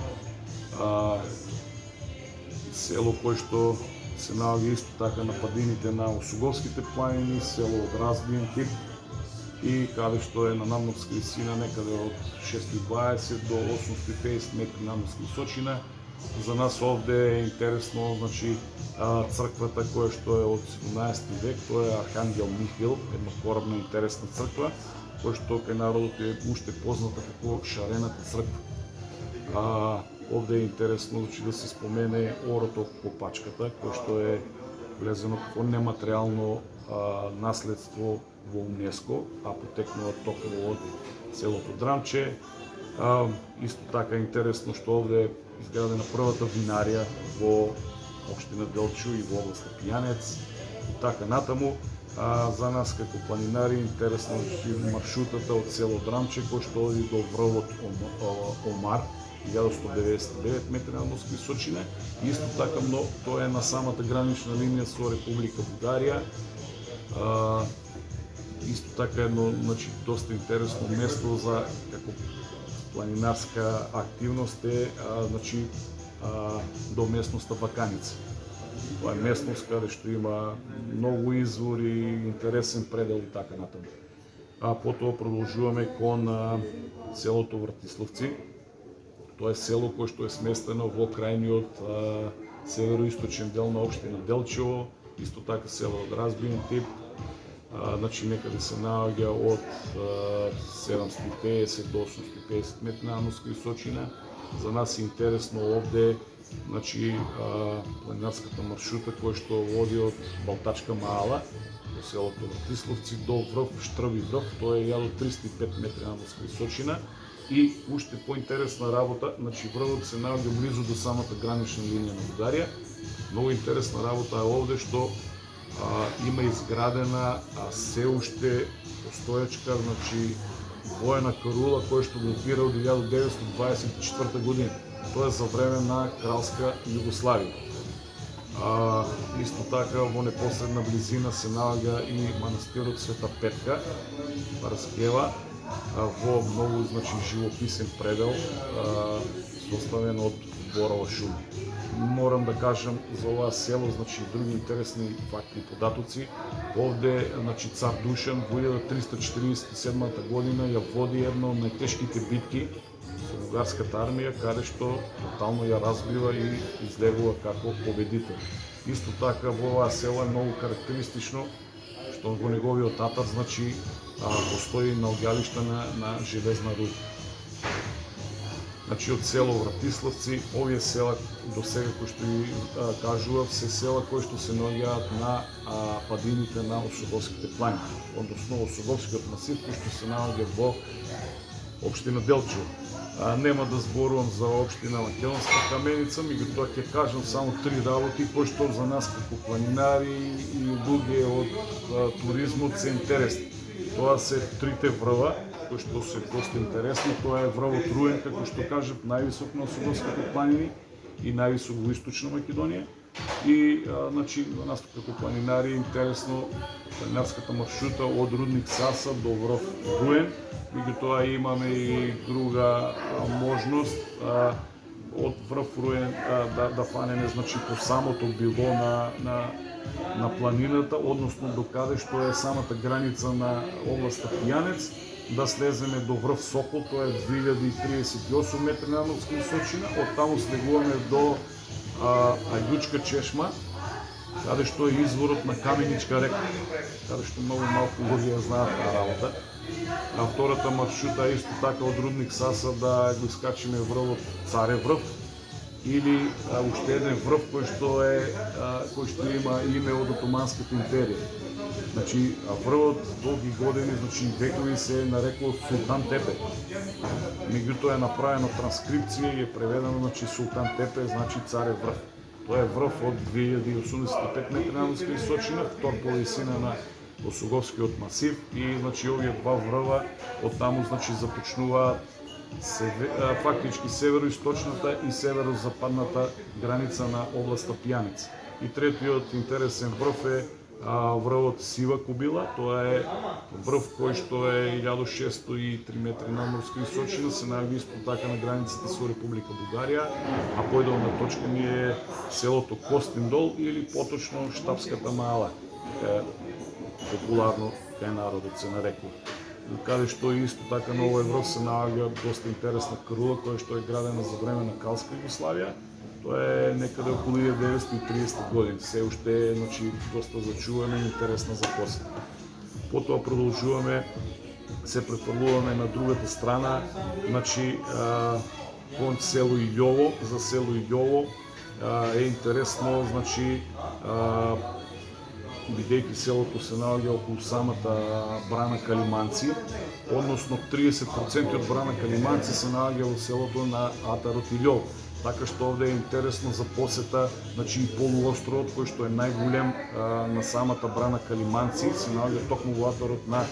село кое што се наоѓа исто така на падините на Осуговските планини, село од разбиен тип и каде што е на надморска висина некаде од 620 до 850 метри надморска височина. За нас овде е интересно, значи, црквата која што е од 17 век, тоа е Архангел Михаил, една корабна интересна црква, која што кај народот е уште позната како Шарената црква. Овде е интересно, значи, да се спомене орото Копачката, кој што е влезено како нематеријално наследство во УНЕСКО, а потекнува токму од селото Драмче. Исто така е интересно што овде е изградена првата винарија во општина Делчо и во област Пијанец и така натаму. За нас како планинари интересно е маршрутата од село Драмче кој што оди до врвот Омар, 1199 метри надморска височина. Исто така тоа е на самата гранична линија со Република Бугарија. Исто така едно, значи, доста интересно место за како планинарска активност е, значи, до местноста Баканица. Тоа е местност каде што има многу извори, интересен предел и така натаму. Потоа продолжуваме кон селото Вратиславци. Тоа е село кое што е сместено во крајниот североисточен дел на општина Делчево, исто така село од разбиен тип, значи некаде се наоѓа од 750 до 850 метри надморска височина. За нас е интересно овде, значи, планинарската маршрута која што води од Балтачка мала до селото Вратиславци до врв Штрби врв, тоа е 1305 метри надморска височина. И уште поинтересна работа, значи врвот се наоѓа близу до самата гранична линија на Бугарија. Многу интересна работа е овде што има изградена се уште постоечка, значи, воена карула која што датира од 1924 година. Тоа е за време на кралска Југославија. Исто така во непосредна близина се наоѓа и манастирот Света Петка, Параскева, во многу, значи, живописен предел, составен од борова шума. Морам да кажам за ова село, значи, други интересни факти и податоци. Овде, значи, цар Душан во 1347 година ја води една од најтешките битки со бугарската армија, каде што тотално ја разбива и излегува како победител. Исто така во ова село е многу карактеристично што во неговиот атар, значи, постои наоѓалиште на железна руда. Значи, од село Вратиславци, овие села до сега кои што ви кажував, се села кои што се наоѓаат на падините на Осуговските планини, односно Осуговскиот масив кој што се наоѓа во општина Делчево. Нема да зборувам за општина Македонска Каменица, меѓутоа ќе кажам само три работи кои што за нас како планинари и луѓе од туризмот се интересни. Тоа се трите врва кои што се доста интересни. Тоа е врвот Руен, како што кажав, највисок на Осуговските планини и највисок во Источна Македонија. И значи за нас како планинари е интересно планинарската маршрута од рудник Саса до врв Руен. Меѓутоа имаме и друга можност од врв Руен да фанеме значи по самото било на планината, односно до каде што е самата граница на областа Пијанец, да слеземе до врв Сокол, тоа е 2038 метри надморска височина, од таму слегуваме до Ајдучка чешма, каде што е изворот на Каменичка река, каде што многу малку луѓе ја знаат таа работа. А втората маршрута е исто така од рудник Саса да го искачиме врвот Царев врв, или уште еден врв кој што има име од Отоманската империја. Значи врвот долги години, значи векови се нарекол Султан Тепе. Меѓутоа е направена транскрипција и е преведено значи Султан Тепе значи Царев врв. Тоа е врв од 2085 метри надморска височина, втор по висина на Осуговскиот масив и значи овие два врва од таму значи започнуваат фактички североисточната и северозападната граница на областа Пијанец. И третиот интересен врв е врвот Сива Кобила, тоа е врв кој што е 1603 метри надморска височина, се наоѓа исто така на границата со Република Бугарија, а појдолна точка ни е селото Костиндол или поточно Штапската мала, популарно кај народот се нарекува. Каде што исто така на овој врв се наоѓа доста интересна карула која што е градена за време на Калска Југославија. Тоа е некаде околу 1930 години. Се уште е значи доста зачувана и интересна за посет. Потоа продолжуваме, се префрлуваме на другата страна, значи кон село Илјово. За село Илјово е интересно, значи бидејќи селото се наоѓа околу самата брана Калиманци, односно 30% од брана Калиманци се наоѓа во селото на Атарот Илјово. Така што овде е интересно за посета, значи и полуостровот кој што е најголем на самата брана Калиманци се наоѓа токму во Атарот на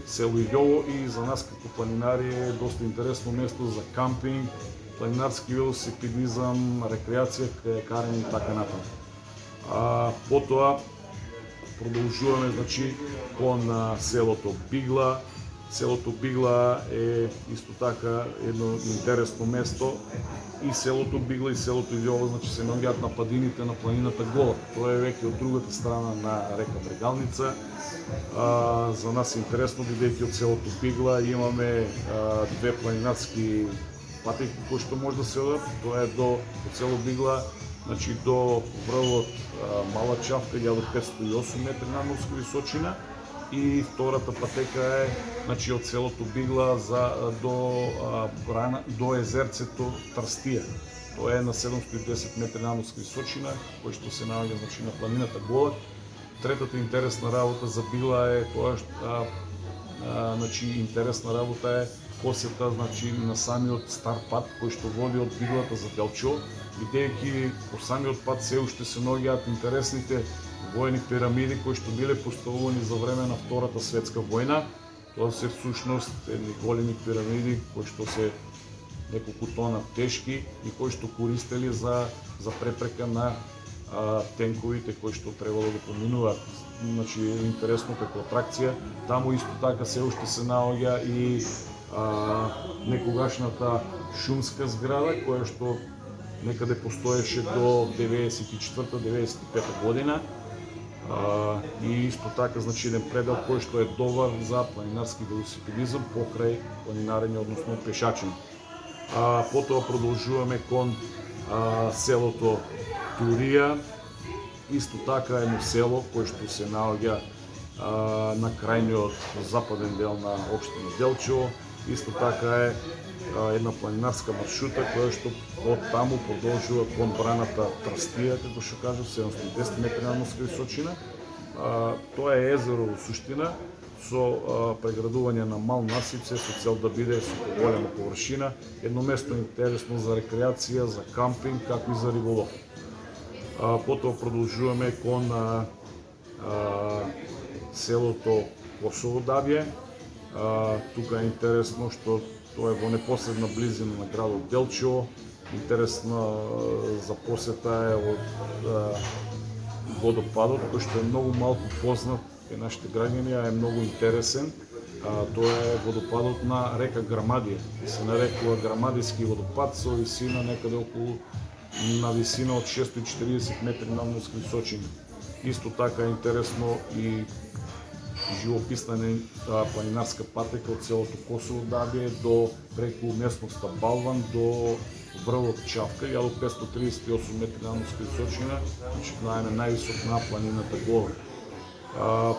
село Илјово и за нас како планинари е доста интересно место за кампинг, планинарски велосипедизам, рекреација, карање и така натаму. Потоа продолжуваме значи кон селото Бигла. Селото Бигла е исто така едно интересно место. И селото Бигла и селото Илјово значи се наоѓаат на падините на планината Гола. Тоа е веќе од другата страна на река Брегалница. За нас е интересно бидејќи од селото Бигла имаме две планинарски патеки кои што може да се одат. Тоа е од село Бигла значи до врвот Мала Чавка 1508 метри надморска височина и втората патека е значи од селото Бигла до езерцето Трстија. Тоа е на 710 метри надморска височина, кој што се наоѓа значи на планината Голак. Третата интересна работа за Бигла е тоа што значи интересна работа е посета значи на самиот стар пат кој што води од Биглата за Делчо, бидејќи по самиот пат се уште се наоѓаат интересните војни пирамиди кои што биле поставувани за време на Втората светска војна. Тоа се всушност едни големи пирамиди кои што се неколку тона тешки и кои што користели за препрека на тенковите кои што требало да поминуваат. Значи интересно како атракција. Таму исто така се уште се наоѓа и некогашната шумска зграда која што некаде постоеше до 94-95 година. И исто така значи еден предел кој што е добар за планинарски велосипедизам покрај планинарење, односно пешачење. Потоа продолжуваме кон селото Турија, исто така едно село кое што се наоѓа на крајниот западен дел на општина Делчево. Исто така е една планинарска маршрута која што од таму продолжува кон браната Трстија, како што кажав, 710 метри надморска височина. Тоа е езеро во суштина со преградување на мал насип, се со цел да биде со поголема површина, едно место интересно за рекреација, за кампинг, како и за риболов. Потоа продолжуваме кон селото Косово Давје. Тука е интересно што тоа е во непосредна близина на градот Делчево. интересна за посета е од водопадот, кој што е многу малку познат кај нашите граѓани, а е многу интересен. Тоа е водопадот на река Грамадија. Се нарекува Грамадијски водопад со висина некаде околу на висина од 640 метри надморска височина. Исто така е интересно и живописна планинарска патека од селото Косово Дабие до преку местноста Балван до врвот Чавка, 1538 метри надморска височина, значи знаеме највисок на планината Гола.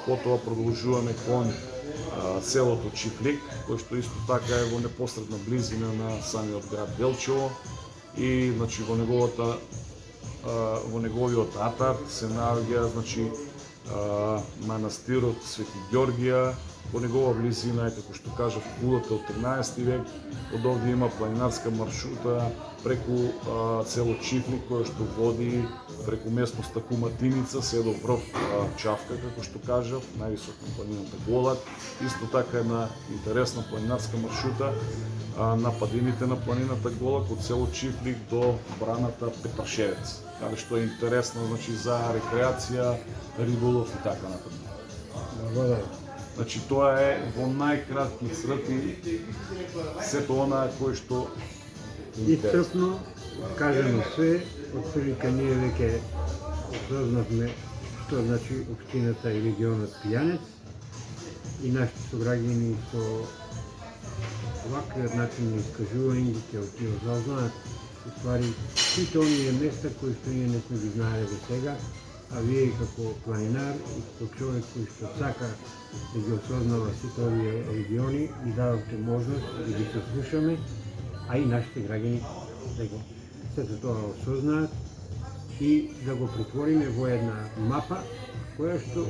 Потоа продолжуваме кон селото Чифлик, кој што исто така е во непосредна близина на самиот град Делчево и значи во неговиот атар се наоѓа значи манастирот Свети Ѓоргија, во негова близина е, како што кажав, кулата од 13 век. Од овде има планинарска маршрута преку село Чифлик, која што води преку местноста Куматиница се до врв Чавка, како што кажав, највисок на планината Голат. Исто така една интересна планинарска маршрута на падините на планината Голат од село Чифлик до браната Петаршевец, каде што е интересна значи за рекреација, риболов и така натаму. Благодарам. Значи тоа е во најкратки црти сето она кој што Исцрпно кажано све, отприлика ние веќе осознавме што значи општината и регионот Пијанец и нашите сограѓани со оваквиот начин на искажување ќе осознаат уствари сите оние места кои што ние не сме ги знаеле до сега, а вие како планинар и како човек кој што сака да ги осознава сите овие региони и дадовте можност да ги сослушаме, а и нашите граѓани да го сето тоа осознаат и да го претвориме во една мапа која што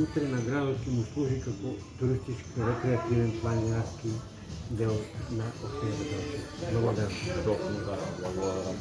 утре на градот ќе му служи како туристички рекреативен планинарски дел на општината Делчево. Благодарам. Благодарам.